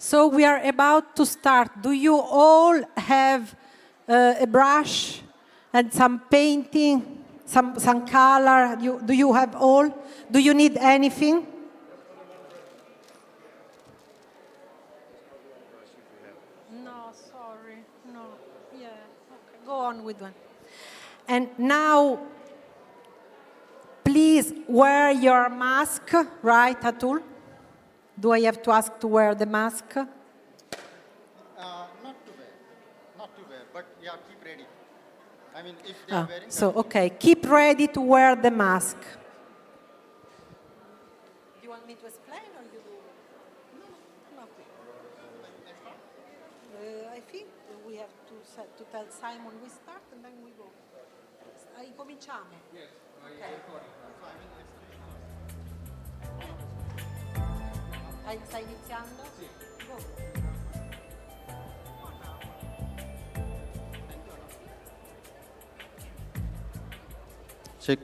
So we are about to start. Do you all have a brush and some painting, some color? Do you have all? Do you need anything? No, sorry. No. Yeah. Okay. Go on with one. And now, please wear your mask, right, Atul? Do I have to ask to wear the mask? Not to wear, but yeah, keep ready. I mean, if they are wearing... So, okay, keep ready to wear the mask. Do you want me to explain or you do? No. I think we have to tell Simon we start and then we go. Cominciamo? Yes, okay. Stai iniziando? Sì. Go. Check.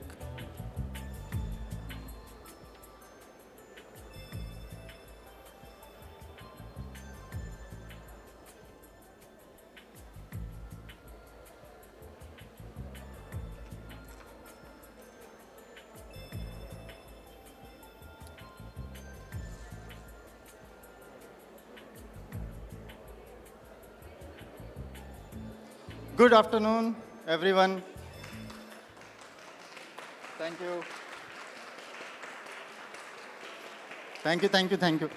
Good afternoon, everyone. Thank you. Thank you.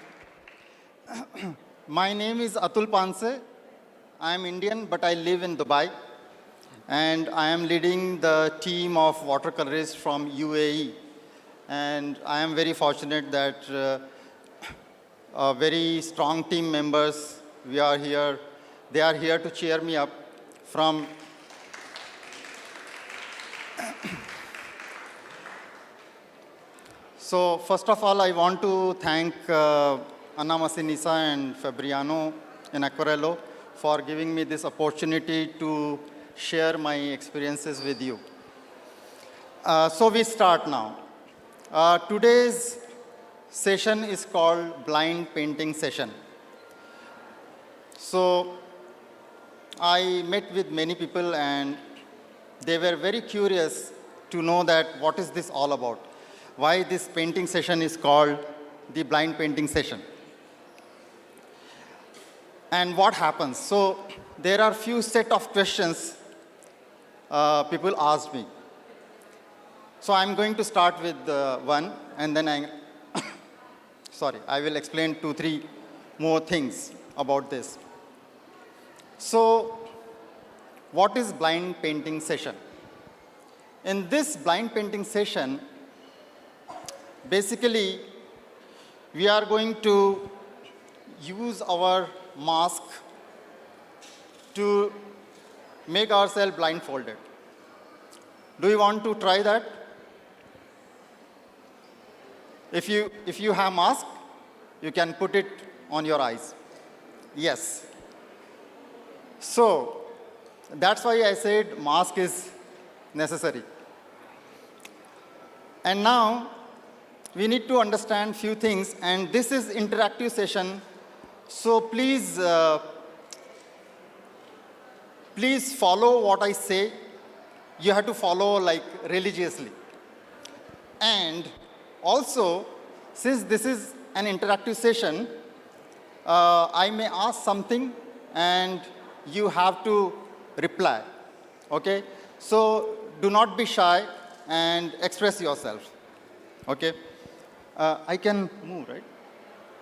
My name is Atul Panase. I am Indian, but I live in Dubai. And I am leading the team of watercolorists from UAE. And I am very fortunate that very strong team members, we are here. They are here to cheer me up from So first of all, I want to thank Anna Masinisa and FabrianoInAcquarello for giving me this opportunity to share my experiences with you. So we start now. Today's session is called Blind Painting Session. So I met with many people and they were very curious to know that what is this all about? Why this painting session is called the blind painting session. And what happens? So there are few set of questions people asked me. So I'm going to start with one and then I will explain 2-3 more things about this. So, what is blind painting session? In this blind painting session, basically, we are going to use our mask to make ourselves blindfolded. Do you want to try that? If you have mask, you can put it on your eyes. Yes. So, that's why I said mask is necessary. And now, we need to understand few things, and this is interactive session. So please, please follow what I say. You have to follow like religiously. And also, since this is an interactive session, I may ask something and you have to reply, okay? So do not be shy and express yourself, okay? I can move, right?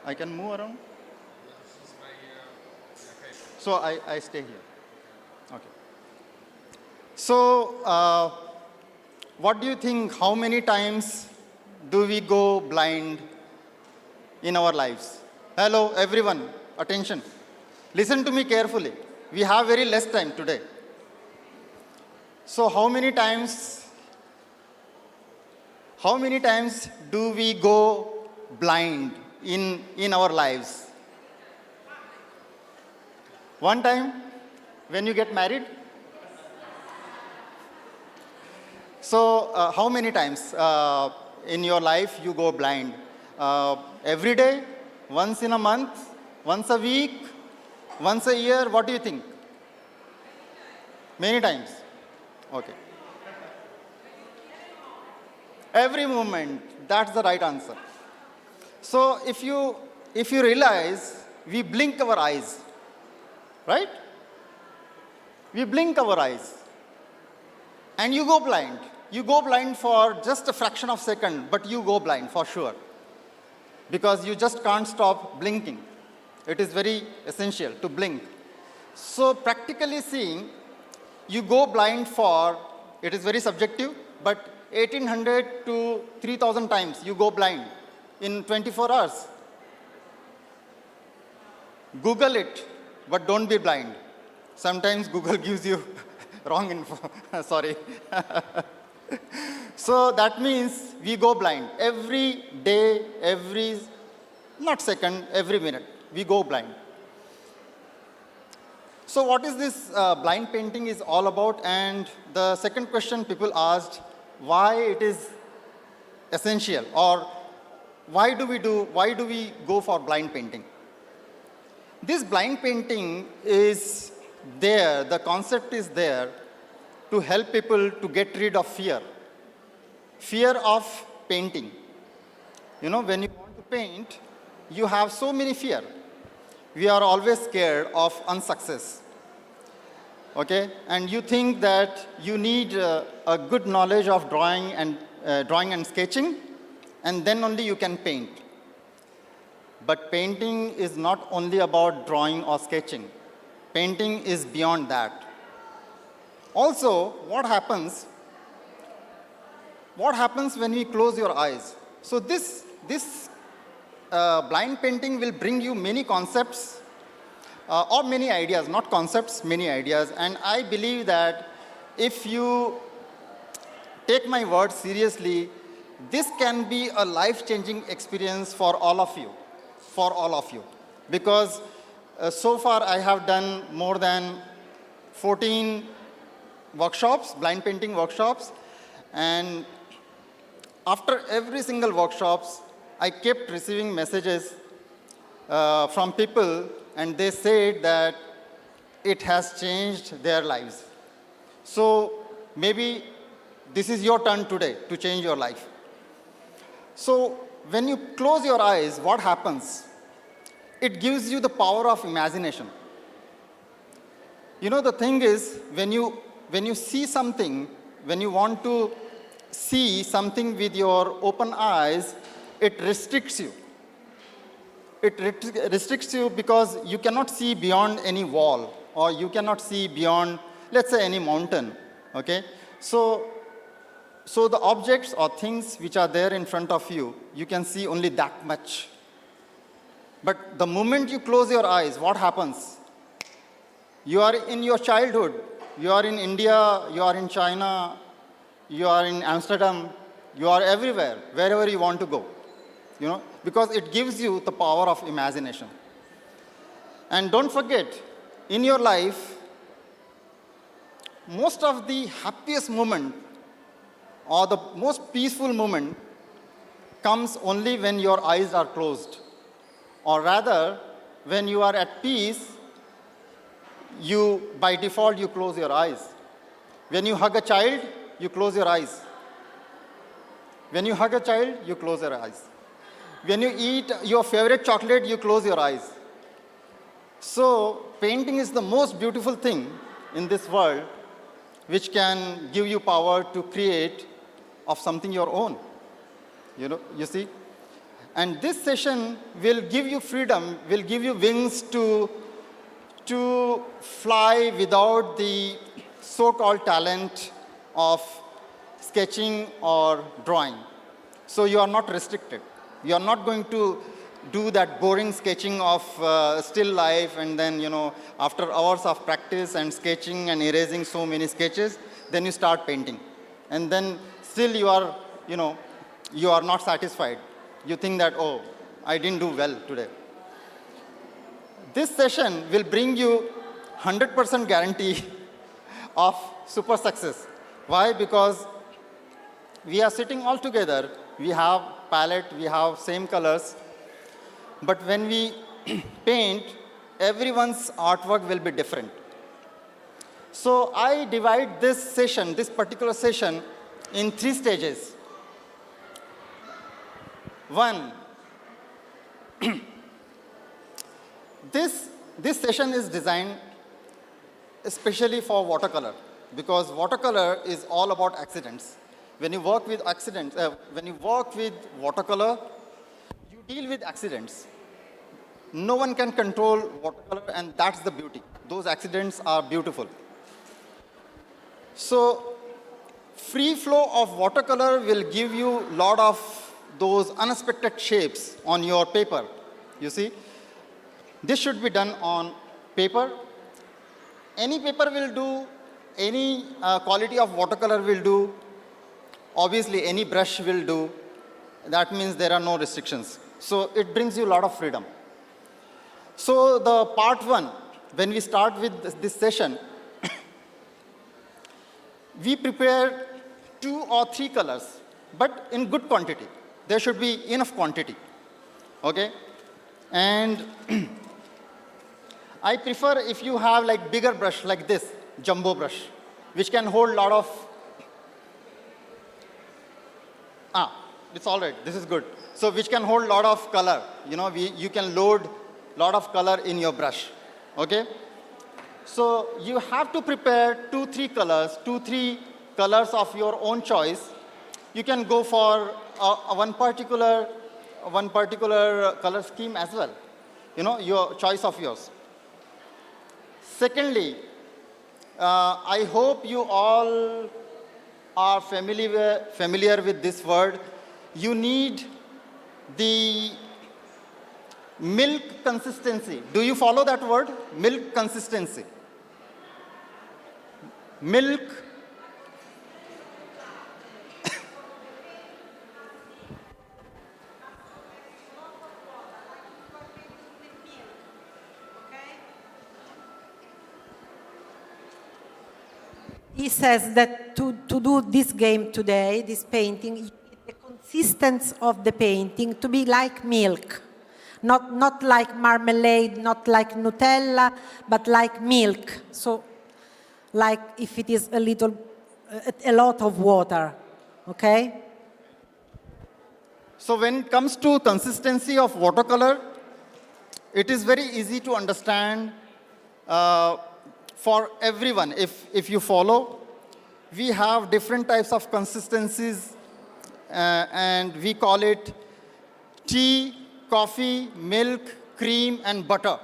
I can move around? So I stay here, okay. So what do you think, how many times do we go blind in our lives? Hello, everyone, attention. Listen to me carefully. We have very less time today. So how many times do we go blind in our lives? One time, when you get married? So how many times in your life you go blind? Every day, once in a month, Once a week? Once a year? What do you think? Many times. Okay. Every moment. That's the right answer. So if you realize, we blink our eyes, right? We blink our eyes. And you go blind. You go blind for just a fraction of a second, but you go blind for sure. Because you just can't stop blinking. It is very essential to blink. So practically seeing, you go blind for, it is very subjective, but 1800 to 3000 times you go blind in 24 hours. Google it, but don't be blind. Sometimes Google gives you wrong info. Sorry. So that means we go blind. Every day, not second, every minute, we go blind. So what is this blind painting is all about? And the second question people asked, why it is essential, or why do we go for blind painting? This blind painting is there, the concept is there to help people to get rid of fear. Fear of painting. You know, when you want to paint, you have so many fear. We are always scared of unsuccess. Okay? And you think that you need a good knowledge of drawing and sketching, and then only you can paint. But painting is not only about drawing or sketching. Painting is beyond that. Also, what happens when we close your eyes? So this blind painting will bring you many concepts or many ideas, not concepts, many ideas. And I believe that if you take my words seriously, this can be a life-changing experience for all of you. Because so far I have done more than 14 workshops, blind painting workshops, and after every single workshops, I kept receiving messages from people, and they said that it has changed their lives. So maybe this is your turn today to change your life. So when you close your eyes, what happens? It gives you the power of imagination. You know, the thing is, when you see something, when you want to see something with your open eyes, it restricts you. It restricts you because you cannot see beyond any wall, or you cannot see beyond, let's say, any mountain. Okay? So the objects or things which are there in front of you, you can see only that much. But the moment you close your eyes, what happens? You are in your childhood. You are in India, you are in China, you are in Amsterdam, you are everywhere, wherever you want to go. You know, because it gives you the power of imagination. And don't forget, in your life, most of the happiest moment or the most peaceful moment comes only when your eyes are closed. Or rather, when you are at peace, by default, you close your eyes. When you hug a child, you close your eyes. When you hug a child, you close your eyes. When you eat your favorite chocolate, you close your eyes. So, painting is the most beautiful thing in this world, which can give you power to create of something your own. You know, you see? And this session will give you freedom, will give you wings to fly without the so-called talent of sketching or drawing. So you are not restricted. You are not going to do that boring sketching of still life, and then, you know, after hours of practice and sketching and erasing so many sketches, then you start painting. And then still you are, you know, you are not satisfied. You think that, oh, I didn't do well today. This session will bring you 100% guarantee of super success. Why? Because we are sitting all together. We have palette, we have same colors. But when we paint, everyone's artwork will be different. So I divide this session, this particular session, in 3 stages. One, this session is designed especially for watercolor, because watercolor is all about accidents. When you work with accidents, when you work with watercolor, you deal with accidents. No one can control watercolor, and that's the beauty. Those accidents are beautiful. So free flow of watercolor will give you a lot of those unexpected shapes on your paper. You see, this should be done on paper. Any paper will do, any quality of watercolor will do. Obviously, any brush will do. That means there are no restrictions. So it brings you a lot of freedom. So the part 1, when we start with this session, we prepare 2 or 3 colors, but in good quantity. There should be enough quantity, okay? And I prefer if you have like bigger brush like this, jumbo brush, which can hold a lot of, it's all right, this is good. So which can hold a lot of color. You know, you can load a lot of color in your brush, okay? So you have to prepare 2-3 colors of your own choice. You can go for one particular color scheme as well. You know, your choice of yours. Secondly, I hope you all are familiar with this word. You need the milk consistency. Do you follow that word? Milk consistency. Milk. He says that to do this game today, this painting, you need the consistency of the painting to be like milk. Not like marmalade, not like Nutella, but like milk. So, like if it is a lot of water, okay? So when it comes to consistency of watercolor, it is very easy to understand for everyone. If you follow, we have different types of consistencies, and we call it tea, coffee, milk, cream, and butter.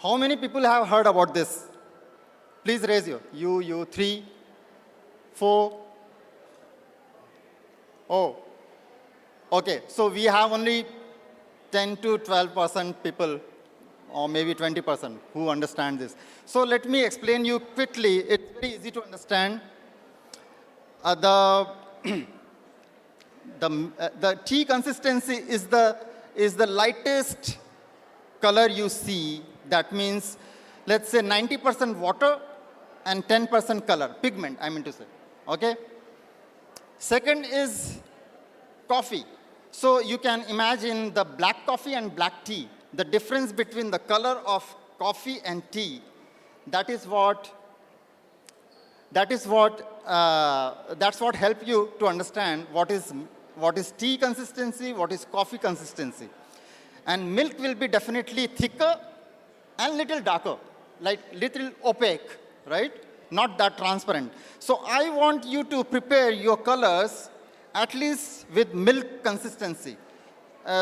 How many people have heard about this? Please raise you 3, 4. Oh, okay. So we have only 10 to 12% people, or maybe 20% who understand this. So let me explain you quickly. It's very easy to understand. The tea consistency is the lightest color you see. That means, let's say 90% water and 10% color, pigment, I mean to say, okay? Second is coffee. So you can imagine the black coffee and black tea. The difference between the color of coffee and tea, that's what help you to understand what is tea consistency, what is coffee consistency. And milk will be definitely thicker and little darker, like little opaque, right? Not that transparent. So I want you to prepare your colors at least with milk consistency.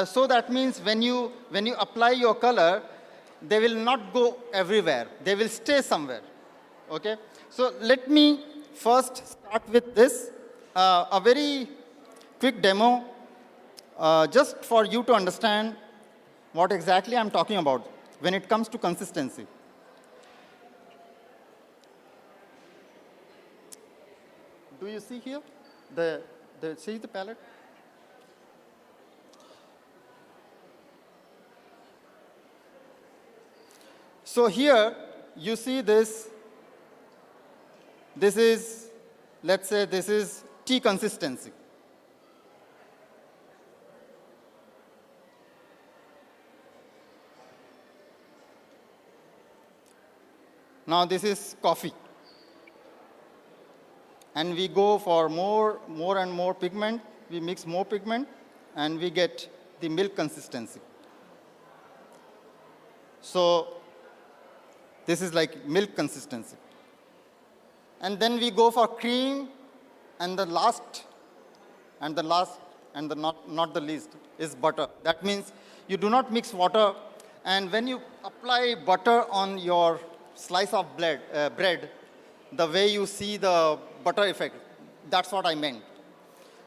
So that means when you apply your color, they will not go everywhere. They will stay somewhere, okay? So let me first start with this, a very quick demo, just for you to understand what exactly I'm talking about when it comes to consistency. Do you see here? See the palette? So here you see this. This is, let's say, this is tea consistency. Now this is coffee. And we go for more and more pigment. We mix more pigment, and we get the milk consistency. So this is like milk consistency. And then we go for cream, and the last, and not the least, is butter. That means you do not mix water, and when you apply butter on your slice of bread, the way you see the butter effect, that's what I meant.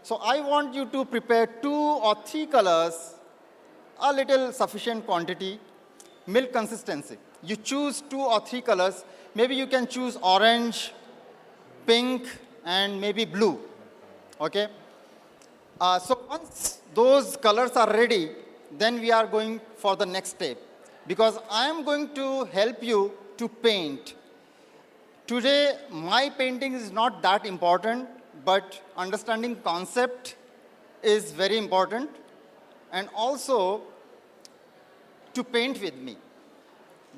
So I want you to prepare 2 or 3 colors, a little sufficient quantity, milk consistency. You choose 2 or 3 colors. Maybe you can choose orange, pink, and maybe blue. Okay? So once those colors are ready, then we are going for the next step. Because I am going to help you to paint. Today, my painting is not that important, but understanding concept is very important. And also, to paint with me.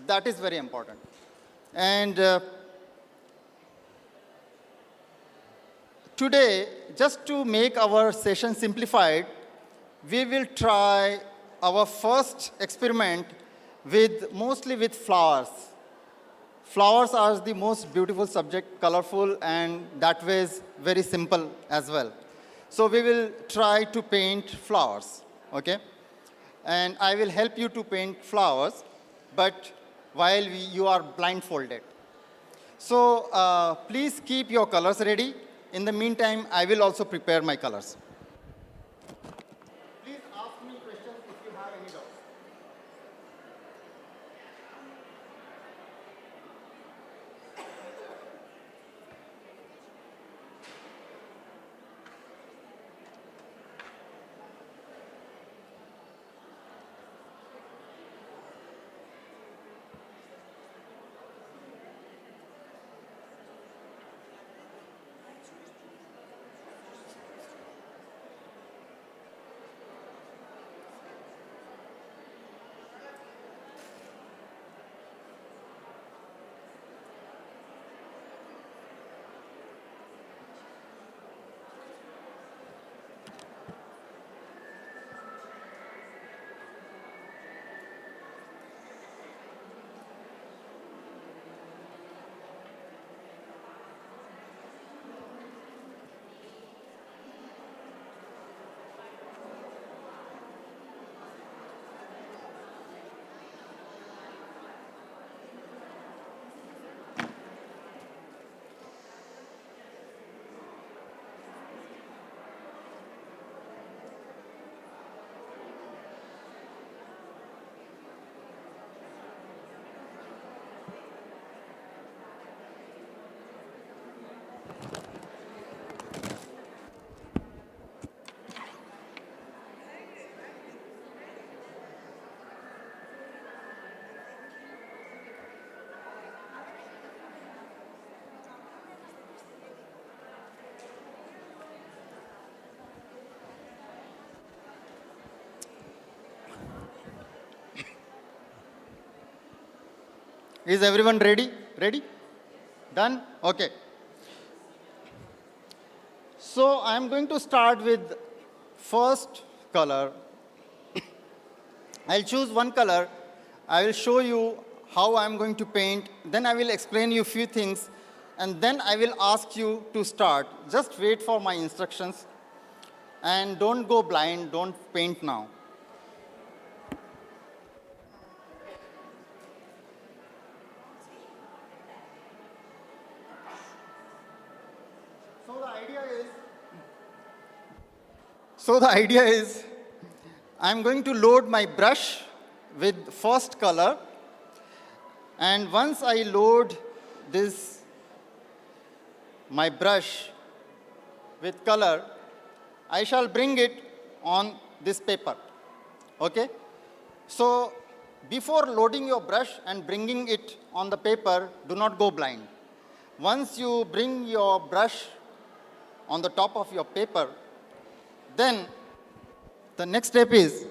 That is very important. And today, just to make our session simplified, we will try our first experiment mostly with flowers. Flowers are the most beautiful subject, colorful, and that way is very simple as well. So we will try to paint flowers, okay? And I will help you to paint flowers, but while you are blindfolded. So please keep your colors ready. In the meantime, I will also prepare my colors. Please ask me questions if you have any doubts. Is everyone ready? Ready? Done? Okay. So I am going to start with first color. I'll choose one color. I will show you how I'm going to paint. Then I will explain you a few things. And then I will ask you to start. Just wait for my instructions. And don't go blind. Don't paint now. So the idea is, I'm going to load my brush with first color. And once I load my brush with color, I shall bring it on this paper. Okay? So before loading your brush and bringing it on the paper, do not go blind. Once you bring your brush on the top of your paper, then the next step is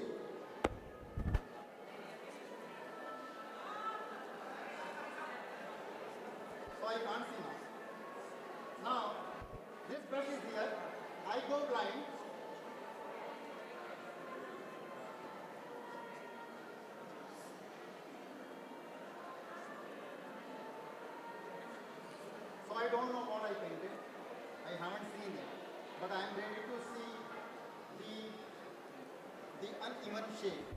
I can't see now. Now, this brush is here. I go blind. So I don't know what I painted. I haven't seen it. But I am ready to see the uneven shape.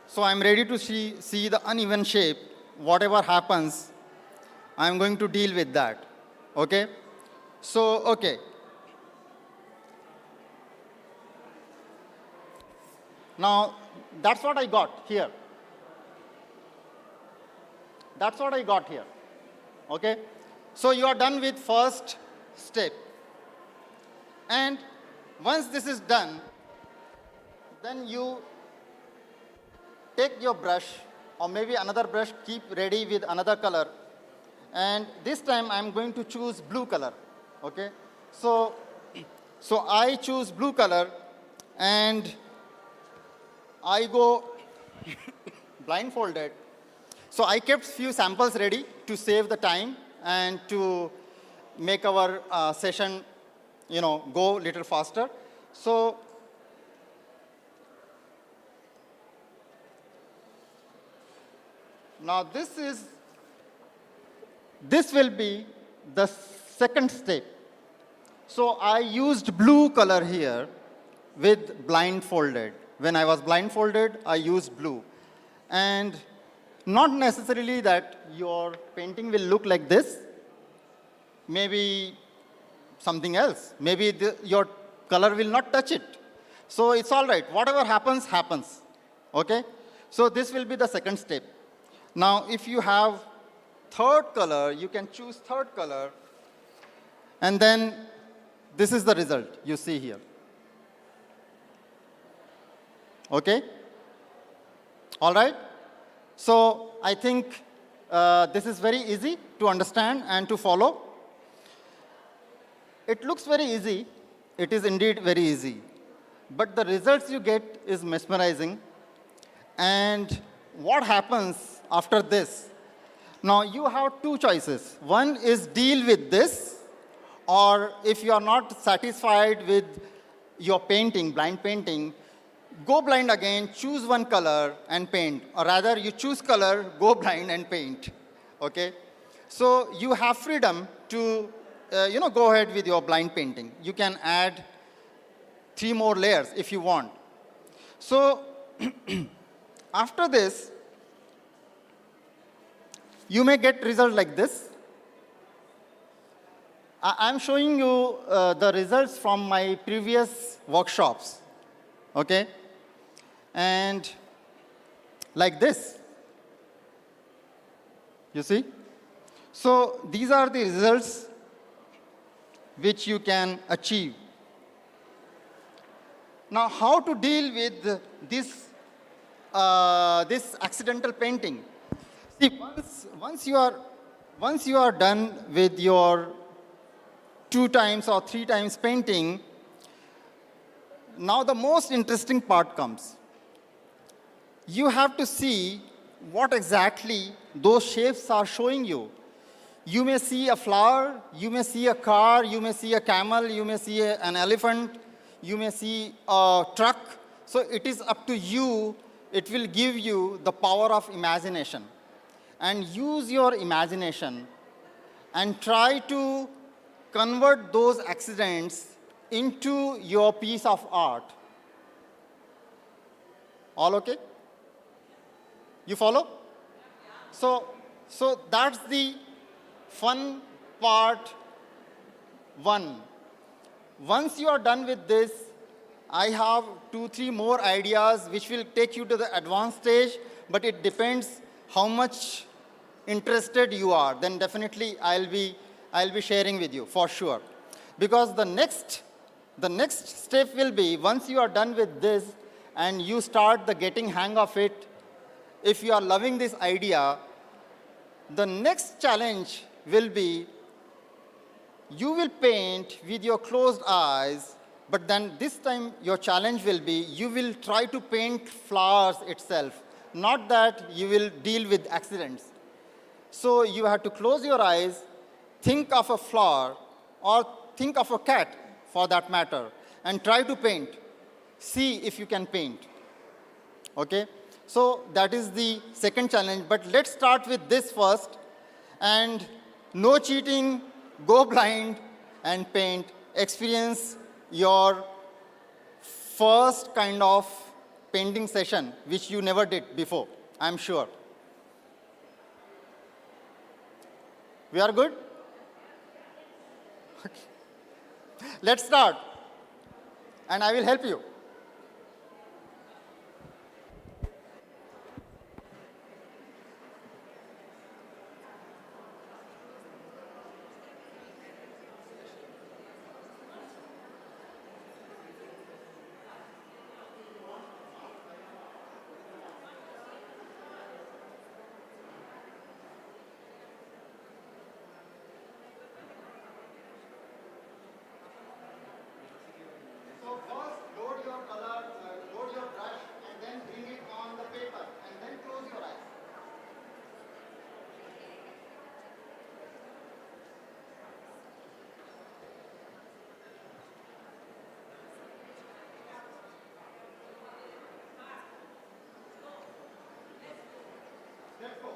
So I am ready to see the uneven shape. Whatever happens, I am going to deal with that. Okay? So, okay. Now, that's what I got here. That's what I got here. Okay? So you are done with first step. And once this is done, then you take your brush or maybe another brush, keep ready with another color. And this time I'm going to choose blue color. Okay? So I choose blue color and I go blindfolded. So I kept few samples ready to save the time and to make our session, go a little faster. So now this will be the second step. So I used blue color here with blindfolded. When I was blindfolded, I used blue. And not necessarily that your painting will look like this. Maybe something else. Maybe your color will not touch it. So it's all right. Whatever happens, happens. Okay? So this will be the second step. Now, if you have third color, you can choose third color. And then this is the result you see here. Okay? All right? So I think this is very easy to understand and to follow. It looks very easy. It is indeed very easy. But the results you get is mesmerizing. And what happens after this? Now you have two choices. One is deal with this, or if you are not satisfied with your painting, blind painting, go blind again, choose one color and paint. Or rather, you choose color, go blind and paint. Okay? So you have freedom to, go ahead with your blind painting. You can add 3 more layers if you want. So after this, you may get result like this. I'm showing you the results from my previous workshops. Okay? And like this. You see? So these are the results which you can achieve. Now, how to deal with this accidental painting? See, once you are done with your 2 times or 3 times painting, now the most interesting part comes. You have to see what exactly those shapes are showing you. You may see a flower, you may see a car, you may see a camel, you may see an elephant, you may see a truck. So it is up to you. It will give you the power of imagination. And use your imagination and try to convert those accidents into your piece of art. All okay? You follow? So that's the fun part 1. Once you are done with this, I have 2-3 more ideas which will take you to the advanced stage, but it depends how much interested you are. Then definitely I'll be sharing with you for sure. Because the next step will be, once you are done with this and you start the getting hang of it, if you are loving this idea, the next challenge will be, you will paint with your closed eyes, but then this time your challenge will be, you will try to paint flowers itself, not that you will deal with accidents. So you have to close your eyes, think of a flower, or think of a cat for that matter, and try to paint. See if you can paint. Okay? So that is the second challenge. But let's start with this first. And no cheating, go blind and paint. Experience your first kind of painting session, which you never did before, I'm sure. We are good? Okay. Let's start. And I will help you. So first load your color, load your brush, and then bring it on the paper, and then close your eyes. Let's go.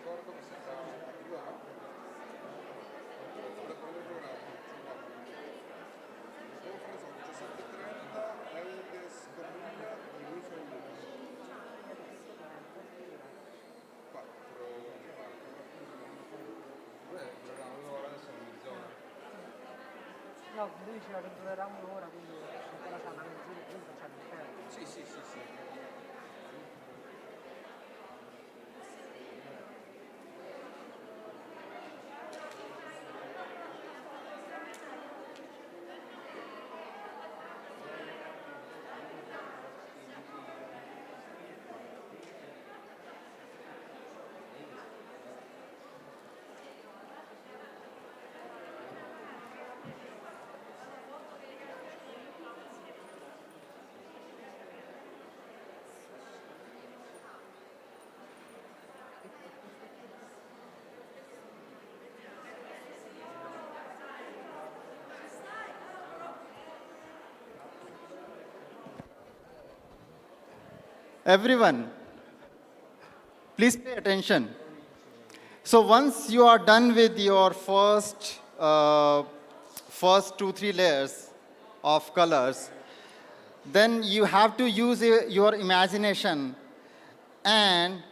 ricordo che sembrava più ampio. lui ci avventurerà un'ora, quindi ancora c'ha una mezz'ora in più, facciamo il tempo. Sì. Everyone, please pay attention. So once you are done with your first 2-3 layers of colors, then you have to use your imagination, and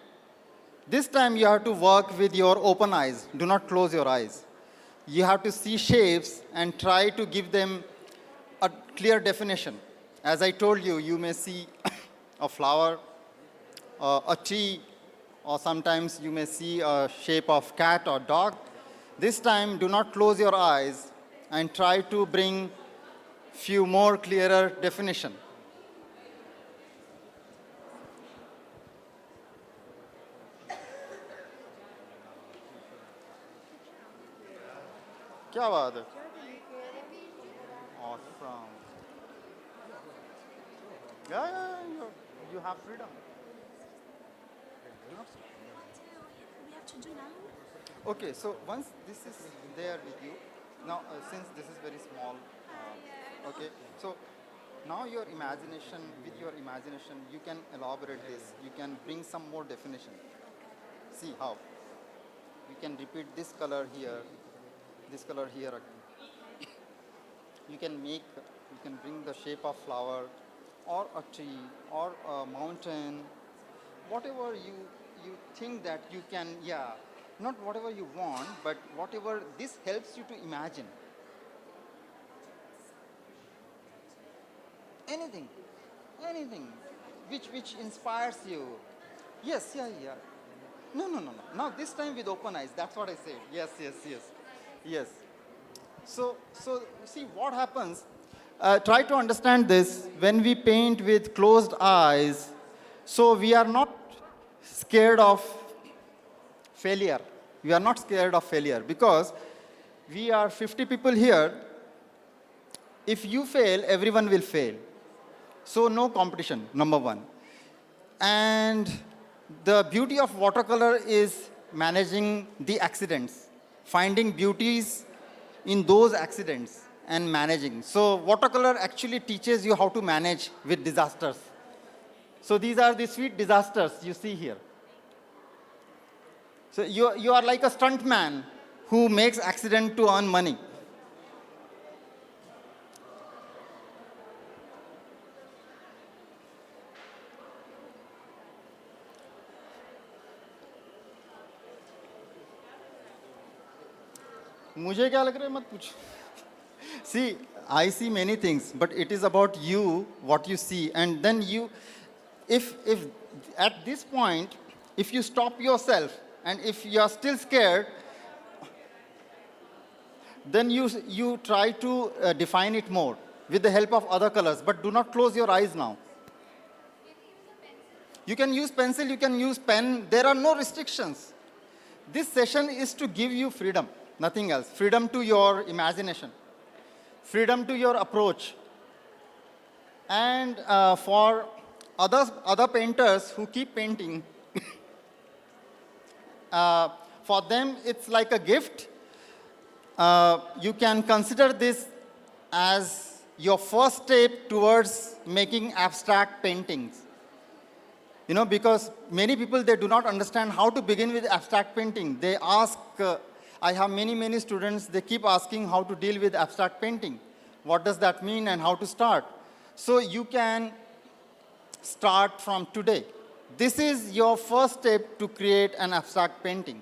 this time you have to work with your open eyes. Do not close your eyes. You have to see shapes and try to give them a clear definition. As I told you, you may see a flower, a tree, or sometimes you may see a shape of cat or dog. This time, do not close your eyes and try to bring few more clearer definition. क्या बात है? Awesome. Yeah, you have freedom. We have to do now? Okay, so once this is there with you, now since this is very small, okay, so now your imagination, with your imagination, you can elaborate this. You can bring some more definition. See how. You can repeat this color here, this color here. You can bring the shape of flower, or a tree, or a mountain, whatever you think that you can, not whatever you want, but whatever this helps you to imagine. Anything which inspires you. Yes. No. Now this time with open eyes, that's what I said. Yes. So see what happens. Try to understand this. When we paint with closed eyes, so we are not scared of failure. We are not scared of failure because we are 50 people here. If you fail, everyone will fail. So no competition, number one. And the beauty of watercolor is managing the accidents, finding beauties in those accidents and managing. So watercolor actually teaches you how to manage with disasters. So these are the sweet disasters you see here. So you are like a stuntman who makes accident to earn money. मुझे क्या लग रहा है मत पूछ. See, I see many things, but it is about you, what you see, and then you, if at this point, if you stop yourself, and if you are still scared, then you try to define it more with the help of other colors, but do not close your eyes now. You can use pencil, you can use pen, there are no restrictions. This session is to give you freedom, nothing else. Freedom to your imagination, freedom to your approach. And for other painters who keep painting, for them it's like a gift. You can consider this as your first step towards making abstract paintings. You know, because many people, they do not understand how to begin with abstract painting. They ask, I have many students, they keep asking how to deal with abstract painting. What does that mean and how to start? So you can start from today. This is your first step to create an abstract painting.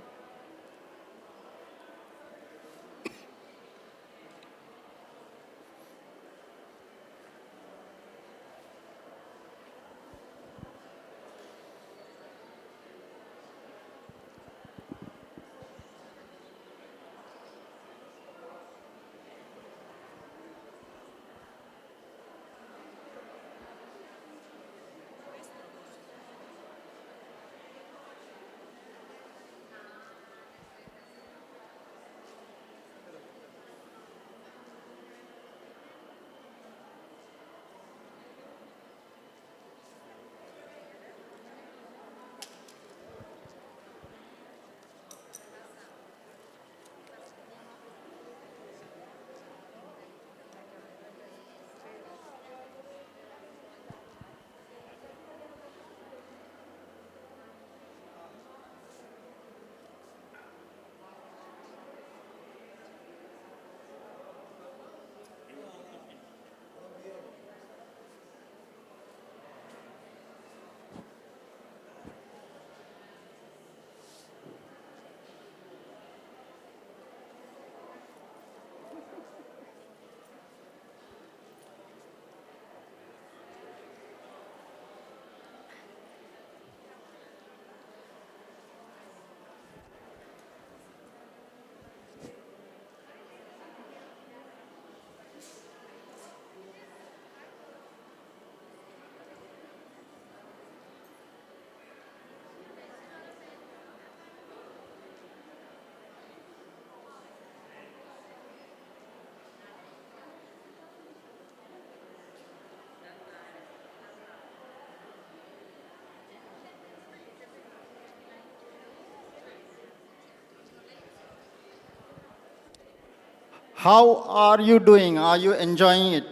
How are you doing? Are you enjoying it?